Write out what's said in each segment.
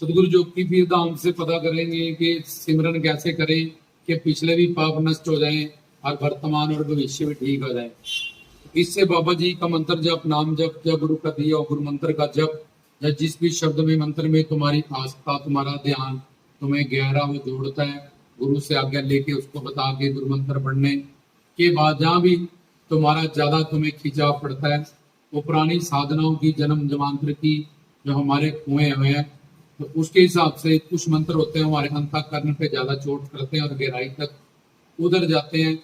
सदगुरु जो की फिर धाम से पता करेंगे कि सिमरन कैसे करें कि पिछले भी पाप नष्ट हो जाएं और वर्तमान और भविष्य भी ठीक हो जाए। इससे बाबा जी का मंत्र जप, नाम जप, या गुरु का दिया गुरु मंत्र का जप, या जिस भी शब्द में मंत्र में तुम्हारी आस्था, तुम्हारा ध्यान तुम्हें गहरा वो जोड़ता है, गुरु से आज्ञा लेके उसको बता के गुरु मंत्र पढ़ने के बाद जहाँ भी तुम्हारा ज्यादा तुम्हें खिंचाव पड़ता है, वो पुरानी साधनाओं की, जन्म जमांतर की जो हमारे कुएं हुए हैं, तो उसके हिसाब से कुछ मंत्र होते हैं हमारे अंतःकरण पे ज्यादा चोट करते हैं और गहराई तक उधर जाते हैं।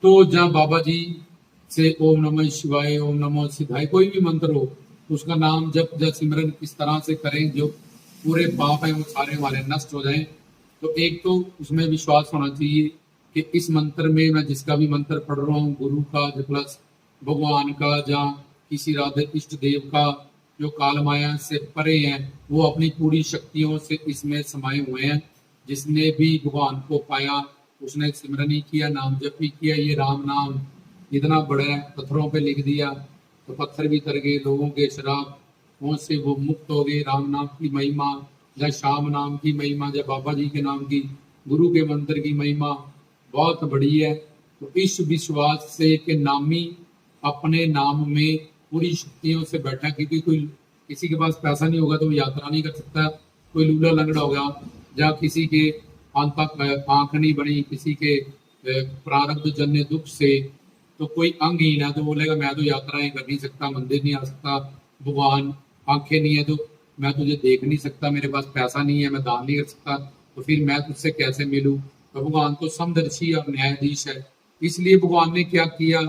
तो जहाँ बाबा जी से ओम नमः शिवाय, ओम नमः सिद्धाय, कोई भी मंत्र हो उसका नाम जप या सिमरन इस तरह से करें जो पूरे पाप है वो सारे हमारे नष्ट हो जाएं। तो एक तो उसमें विश्वास होना चाहिए कि इस मंत्र में मैं जिसका भी मंत्र पढ़ रहा हूँ, गुरु का प्लस भगवान का, या किसी राधे इष्ट देव का, जो काल माया से परे हैं, वो अपनी पूरी शक्तियों से इसमें समाये हुए हैं। जिसने भी भगवान को पाया उसने सिमरन ही किया, नाम जप ही किया। ये राम नाम इतना बड़ा है, पत्थरों पे लिख दिया तो पत्थर भी तर गए, लोगों के शराब से वो मुक्त हो गए। राम नाम की महिमा या श्याम नाम की महिमा या बाबा जी के नाम की, गुरु के मंत्र की महिमा बहुत बड़ी है। तो इस विश्वास से कि नामी अपने नाम में पूरी शक्तियों से बैठा, क्योंकि कोई किसी के पास पैसा नहीं होगा तो वो यात्रा नहीं कर सकता, कोई लूला लंगड़ा होगा, या किसी के आंख नहीं बनी, किसी के प्रारब्ध जन्य दुख से तो कोई अंगहीन है तो बोलेगा मैं तो यात्राएं कर नहीं सकता, मंदिर नहीं आ सकता, भगवान आंखें नहीं है तो मैं तुझे देख नहीं सकता, मेरे पास पैसा नहीं है, मैं दान नहीं कर सकता, तो फिर मैं तुझसे कैसे मिलूं। तो भगवान तो समदर्शी और न्यायाधीश है। इसलिए भगवान ने क्या किया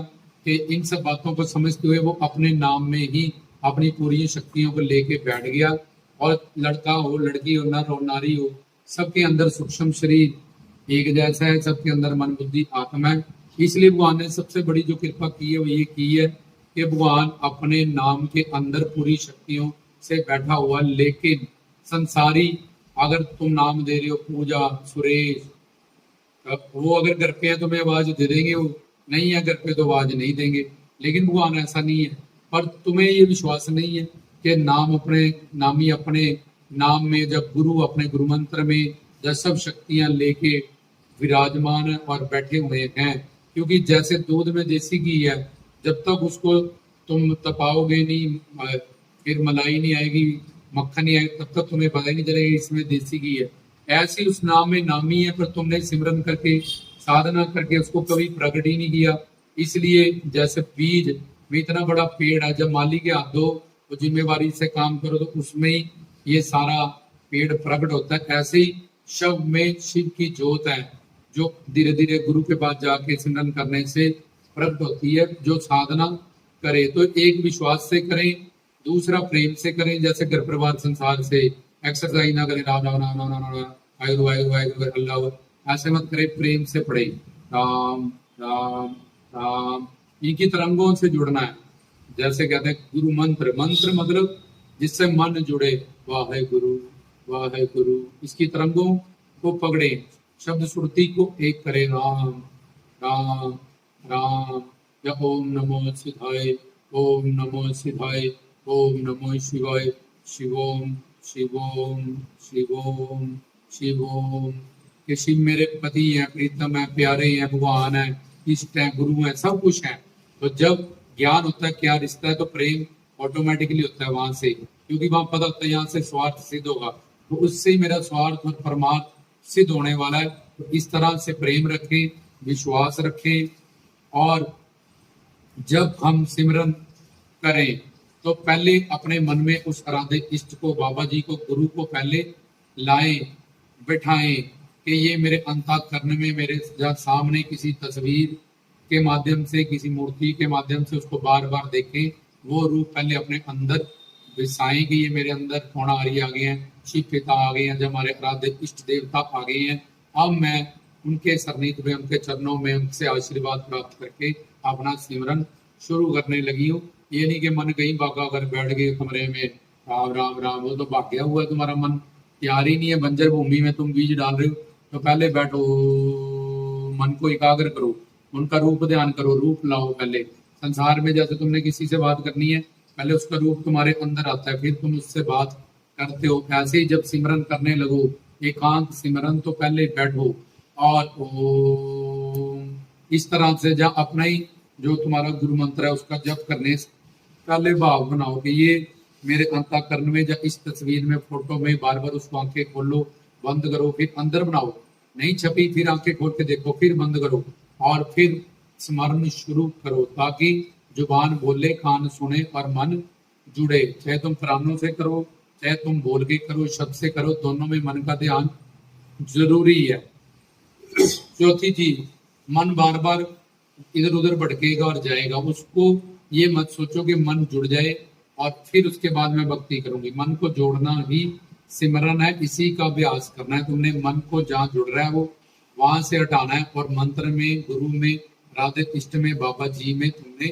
कि इन सब बातों को समझते हुए वो अपने नाम में ही अपनी पूरी शक्तियों को लेके बैठ गया। और लड़का हो, लड़की हो, नर हो, नारी हो, सबके अंदर सूक्ष्म शरीर एक जैसा है, सबके अंदर मन बुद्धि आत्मा है। इसलिए भगवान ने सबसे बड़ी जो कृपा की है वो ये की है कि भगवान अपने नाम के अंदर पूरी शक्तियों से बैठा हुआ। लेकिन संसारी अगर तुम नाम दे रहे हो, पूजा, सुरेश, वो अगर घर पे है तो मैं आवाज दे देंगे, वो नहीं है घर पे तो आवाज नहीं देंगे। लेकिन भगवान ऐसा नहीं है। पर तुम्हें ये विश्वास नहीं है कि नाम अपने नामी अपने नाम में, जब गुरु अपने गुरु मंत्र में जब सब शक्तियां लेके विराजमान और बैठे हुए हैं, क्योंकि जैसे दूध में देसी घी है, जब तक उसको तुम तपाओगे नहीं, फिर मलाई नहीं आएगी, मक्खन नहीं आएगा, तब तक तुम्हें पता ही नहीं चलेगा इसमें देसी घी है। ऐसी उस नाम में नामी है, पर तुमने सिमरन करके, साधना करके उसको कभी प्रकट ही नहीं किया। इसलिए जैसे बीज में इतना बड़ा पेड़ है, जब माली के हाथ दो तो जिम्मेवारी से काम करो तो उसमें ही ये सारा पेड़ प्रकट होता है। ऐसे ही शव में शिव की जोत है, जो धीरे धीरे गुरु के पास जाके सिमरन करने से प्रकट होती है। जो साधना करे तो एक विश्वास से करें, दूसरा प्रेम से करें। जैसे घर परिवार संसार से एक्सरसाइज ना करें, राम राम राम राम राम राम वाहिगुरु वाहिगुरु वाहिगुरु अल्लाह, ऐसे मत करें, प्रेम से पढ़े राम राम राम। इनकी तरंगों से जुड़ना है। जैसे कहते हैं गुरु मंत्र, मंत्र मतलब जिससे मन जुड़े, वाहिगुरु वाहिगुरु, इसकी तरंगों को पकड़े, शब्द श्रुति को एक करे, राम राम राम, या ओम नमो सिद्धाय, ओम नमो सिद्धाय, ओम नमो शिवाय, शिवोम शिवोम शिवोम शिवोम। कि शिव मेरे पति हैं, प्रीतम है, प्यारे हैं, भगवान है, इष्ट है, गुरु है, सब कुछ है। तो जब ज्ञान होता है क्या रिश्ता है, तो प्रेम ऑटोमेटिकली होता है वहां से, क्योंकि वहां पता होता है यहाँ से स्वार्थ सिद्ध होगा, तो उससे ही मेरा स्वार्थ और परमार्थ सिद्ध होने वाला है। तो इस तरह से प्रेम रखें, विश्वास रखें। और जब हम सिमरन करें तो पहले अपने मन में उस आराध्य इष्ट को, बाबा जी को, गुरु को पहले लाएं, बैठाएं कि ये मेरे अंतःकरण में, मेरे सामने किसी तस्वीर के माध्यम से, किसी मूर्ति के माध्यम से उसको बार बार देखें। वो रूप पहले अपने अंदर बिसाएं कि ये मेरे अंदर पौणारी आ गए हैं, शिव पिता आ गए हैं, जब हमारे आराध्य इष्ट देवता आ गए हैं। अब मैं उनके सरनीत में, उनके चरणों में, उनसे आशीर्वाद प्राप्त करके अपना सिमरन शुरू करने लगी हूँ। ये नहीं कि मन कहीं भागा कर बैठ गए कमरे में, राम राम राम, वो तो भाग्या हुआ है, तुम्हारा मन तैयार ही नहीं है, बंजर भूमि में तुम बीज डाल रहे हो। तो पहले बैठो, मन को एकाग्र करो, उनका रूप ध्यान करो, रूप लाओ। पहले संसार में जैसे तुमने किसी से बात करनी है, पहले उसका रूप तुम्हारे अंदर आता है, फिर तुम उससे बात करते हो, ऐसे ही जब सिमरन करने लगो, एकांत सिमरन, तो पहले बैठो और ओम इस तरह से जब अपना ही जो तुम्हारा गुरु मंत्र है उसका जप करने से पहले भाव बनाओ कि ये मेरे अंतःकरण में, या इस तस्वीर में, फोटो में बार बार उसको आंखें खोलो, बंद करो, फिर अंदर बनाओ, नहीं छपी फिर आंखें खोल के देखो, फिर बंद करो और फिर स्मरण शुरू करो, ताकि जुबान बोले, कान सुने और मन जुड़े। चाहे तुम प्राणों से करो, चाहे तुम बोल के करो, शब्द से करो, दोनों में मन का ध्यान जरूरी है। चौथी चीज, मन बार बार इधर उधर भटकेगा और जाएगा, उसको ये मत सोचो कि मन जुड़ जाए और फिर उसके बाद मैं भक्ति करूंगी। मन को जोड़ना ही सिमरन है, इसी का अभ्यास करना है। तुमने मन को जहाँ जुड़ रहा है वो वहां से हटाना है और मंत्र में, गुरु में, राधे इष्ट में, बाबा जी में तुमने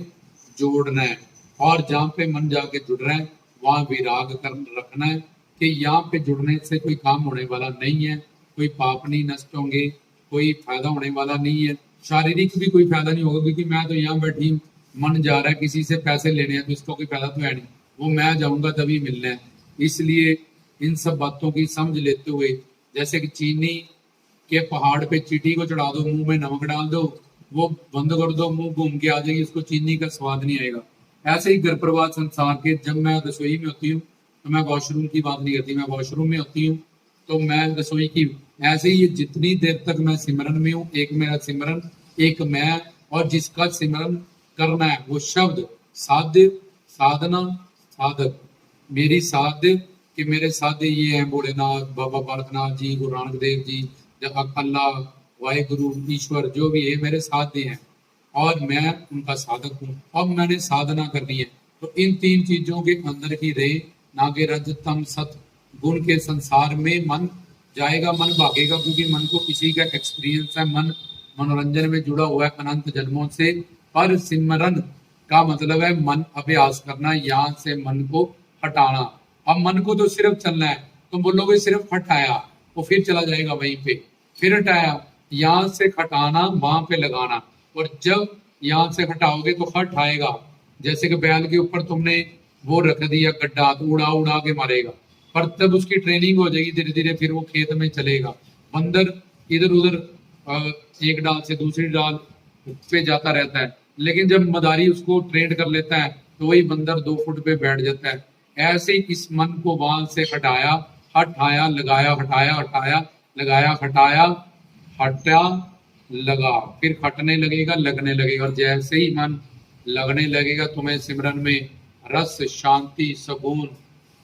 जोड़ना है। और जहाँ पे मन जाके जुड़ रहा है वहां विराग कर रखना है कि यहाँ पे जुड़ने से कोई काम होने वाला नहीं है, कोई पाप नहीं नष्ट होंगे, कोई फायदा होने वाला नहीं है, शारीरिक भी कोई फायदा नहीं होगा, क्योंकि मैं तो यहाँ बैठी हूँ, मन जा रहा है किसी से पैसे लेने हैं तो इसको कोई फायदा तो है नहीं, वो मैं जाऊंगा तभी मिलना है। इसलिए इन सब बातों की समझ लेते हुए, जैसे कि चीनी के पहाड़ पे चींटी को चढ़ा दो, मुंह में नमक डाल दो, वो बंद कर दो, मुंह घूम के आ जाएगी, उसको चीनी का स्वाद नहीं आएगा। ऐसे ही घर परिवार संसार के, जब मैं रसोई में होती हूँ तो मैं वॉशरूम की बात नहीं करती, मैं वॉशरूम में होती हूँ तो मैं रसोई की, ऐसे ही जितनी देर तक मैं सिमरन में हूँ, एक मेरा सिमरन, एक मैं, और जिसका सिमरन करना है वो शब्द, साध्य, साधना, साधक, मेरी साध्य कि मेरे साध्य ये हैं, भोलेनाथ, बाबा बालकनाथ जी, गुरु नानक देव जी, अल्लाह, वाहेगुरु, ईश्वर, जो भी है मेरे साध्य हैं और मैं उनका साधक हूँ। अब मैंने साधना करनी है, तो इन तीन चीजों के अंदर ही रहे, ना कि रजतम सत गुण के संसार में मन जाएगा, मन भागेगा, क्योंकि मन को किसी का एक्सपीरियंस है, मन मनोरंजन में जुड़ा हुआ है अनंत जन्मों से। पर सिमरन का मतलब है मन अभ्यास करना, यहाँ से मन को हटाना। अब मन को तो सिर्फ चलना है, तुम बोलोगे सिर्फ हटाया, वो फिर चला जाएगा वहीं पे, फिर हटाया, यहाँ से हटाना, वहां पे लगाना, और जब यहाँ से हटाओगे तो हट आएगा। जैसे कि बैल के ऊपर तुमने वो रख दिया गड्ढा, तो उड़ा उड़ा के मारेगा, पर तब उसकी ट्रेनिंग हो जाएगी धीरे धीरे, फिर वो खेत में चलेगा। बंदर इधर उधर एक डाल से दूसरी डाल पे जाता रहता है, लेकिन जब मदारी उसको ट्रेन कर लेता है तो वही बंदर 2 फुट पे बैठ जाता है। ऐसे ही इस मन को वहां से हटाया, हटाया, लगाया, हटाया, हटाया, लगाया, हटाया, हटा, लगा, फिर हटने लगेगा, लगने लगेगा, और जैसे ही मन लगने लगेगा तुम्हें सिमरन में रस, शांति, सुकून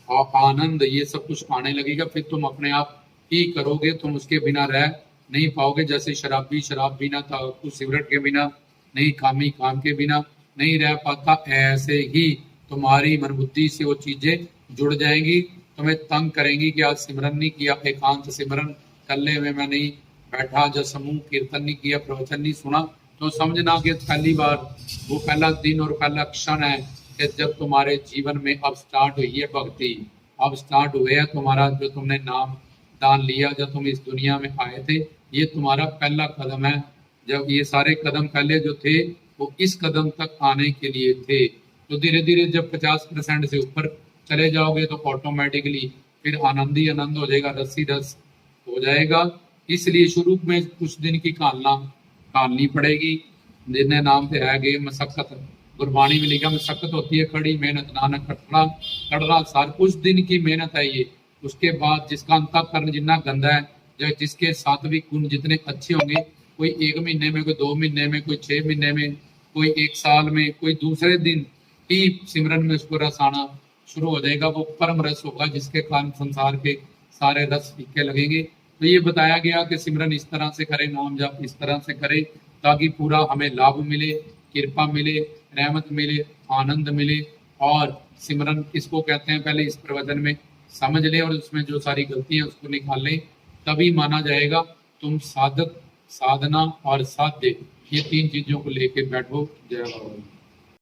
और आनंद, ये सब कुछ आने लगेगा। फिर तुम अपने आप ही करोगे, तुम उसके बिना रह नहीं पाओगे। जैसे शराबी शराब बिना, ताकू सिगरेट के बिना नहीं, कामी काम के बिना नहीं रह पाता, ऐसे ही तुम्हारी मन बुद्धि से वो चीजें जुड़ जाएंगी, तुम्हें तंग करेंगी कि आज सिमरन नहीं किया, एकांत सिमरन कल्ले में मैं नहीं बैठा, जब समूह कीर्तन नहीं किया, प्रवचन नहीं सुना, तो समझना कि पहली बार, वो पहला दिन और पहला क्षण है कि जब तुम्हारे जीवन में अब स्टार्ट हुई है भक्ति, अब स्टार्ट हुए है तुम्हारा, जो तुमने नाम दान लिया, जब तुम इस दुनिया में आए थे, ये तुम्हारा पहला कदम है। जब ये सारे कदम पहले जो थे वो इस कदम तक आने के लिए थे, तो धीरे धीरे जब 50% से ऊपर चले जाओगे तो ऑटोमेटिकली फिर आनंद ही आनंद हो जाएगा, रस ही रस हो जाएगा। इसलिए शुरू में कुछ दिन की कालनी पड़ेगी, जिन्हें नाम पे है गए मशक्कत, गुरबाणी में लिखा मशक्कत होती है कड़ी मेहनत, नानक कटरा सार, कुछ दिन की मेहनत है ये। उसके बाद जिसका अंतःकरण जितना गंदा है, जो जिसके सात्विक गुण जितने अच्छे होंगे, कोई 1 महीने में, कोई 2 महीने में, कोई 6 महीने में, कोई 1 साल में, कोई दूसरे दिन ही सिमरन में उसको रस आना शुरू हो जाएगा, वो परम रस होगा, जिसके कारण संसार के सारे रस फीके लगेंगे। तो ये बताया गया कि सिमरन इस तरह से करें, नाम जप इस तरह से करें, ताकि पूरा हमें लाभ मिले, कृपा मिले, रहमत मिले, आनंद मिले। और सिमरन किसको कहते हैं पहले इस प्रवचन में समझ लें, और उसमें जो सारी गलतियां उसको निकाल लें, तभी माना जाएगा तुम साधक, साधना और साध्य, ये 3 चीजों को लेके बैठो। जय बाबा।